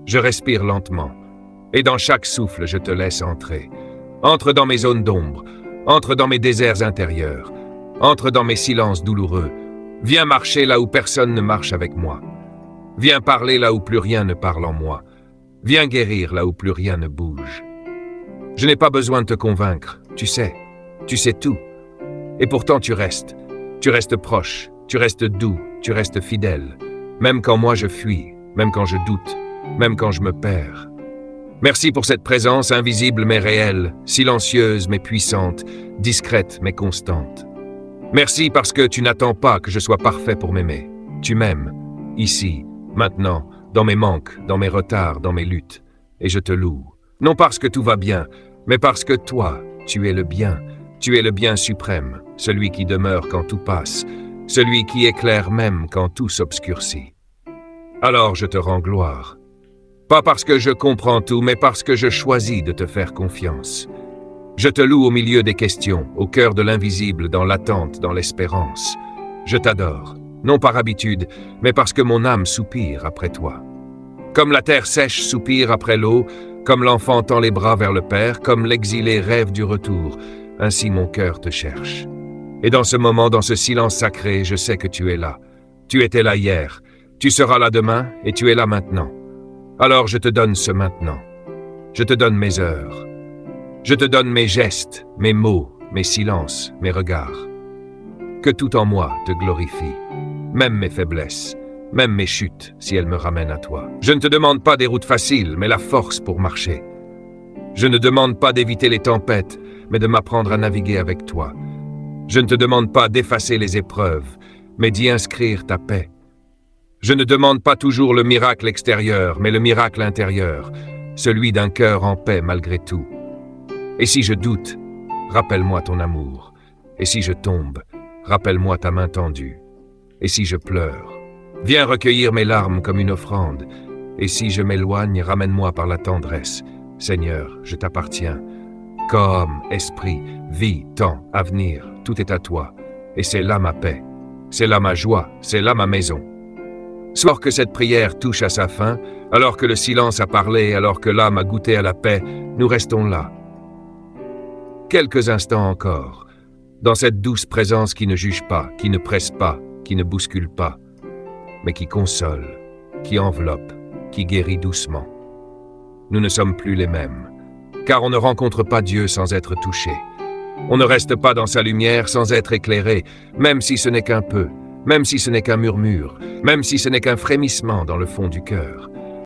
Je respire lentement, et dans chaque souffle, je te laisse entrer. Entre dans mes zones d'ombre, entre dans mes déserts intérieurs, entre dans mes silences douloureux. Viens marcher là où personne ne marche avec moi. Viens parler là où plus rien ne parle en moi. Viens guérir là où plus rien ne bouge. Je n'ai pas besoin de te convaincre, tu sais tout. Et pourtant tu restes proche, tu restes doux, tu restes fidèle, même quand moi je fuis, même quand je doute, même quand je me perds. Merci pour cette présence invisible mais réelle, silencieuse mais puissante, discrète mais constante. Merci parce que tu n'attends pas que je sois parfait pour m'aimer. Tu m'aimes, ici, maintenant, dans mes manques, dans mes retards, dans mes luttes. Et je te loue. Non parce que tout va bien, mais parce que toi, tu es le bien. Tu es le bien suprême, celui qui demeure quand tout passe, celui qui éclaire même quand tout s'obscurcit. Alors je te rends gloire. Pas parce que je comprends tout, mais parce que je choisis de te faire confiance. Je te loue au milieu des questions, au cœur de l'invisible, dans l'attente, dans l'espérance. Je t'adore, non par habitude, mais parce que mon âme soupire après toi. Comme la terre sèche soupire après l'eau, comme l'enfant tend les bras vers le Père, comme l'exilé rêve du retour, ainsi mon cœur te cherche. Et dans ce moment, dans ce silence sacré, je sais que tu es là. Tu étais là hier, tu seras là demain, et tu es là maintenant. Alors je te donne ce maintenant. Je te donne mes heures. Je te donne mes gestes, mes mots, mes silences, mes regards. Que tout en moi te glorifie, même mes faiblesses, même mes chutes, si elles me ramènent à toi. Je ne te demande pas des routes faciles, mais la force pour marcher. Je ne demande pas d'éviter les tempêtes, mais de m'apprendre à naviguer avec toi. Je ne te demande pas d'effacer les épreuves, mais d'y inscrire ta paix. Je ne demande pas toujours le miracle extérieur, mais le miracle intérieur, celui d'un cœur en paix malgré tout. Et si je doute, rappelle-moi ton amour. Et si je tombe, rappelle-moi ta main tendue. Et si je pleure, viens recueillir mes larmes comme une offrande. Et si je m'éloigne, ramène-moi par la tendresse. Seigneur, je t'appartiens. Corps, esprit, vie, temps, avenir, tout est à toi. Et c'est là ma paix, c'est là ma joie, c'est là ma maison. Soit que cette prière touche à sa fin, alors que le silence a parlé, alors que l'âme a goûté à la paix, nous restons là. Quelques instants encore, dans cette douce présence qui ne juge pas, qui ne presse pas, qui ne bouscule pas, mais qui console, qui enveloppe, qui guérit doucement. Nous ne sommes plus les mêmes, car on ne rencontre pas Dieu sans être touché. On ne reste pas dans sa lumière sans être éclairé, même si ce n'est qu'un peu, même si ce n'est qu'un murmure, même si ce n'est qu'un frémissement dans le fond du cœur.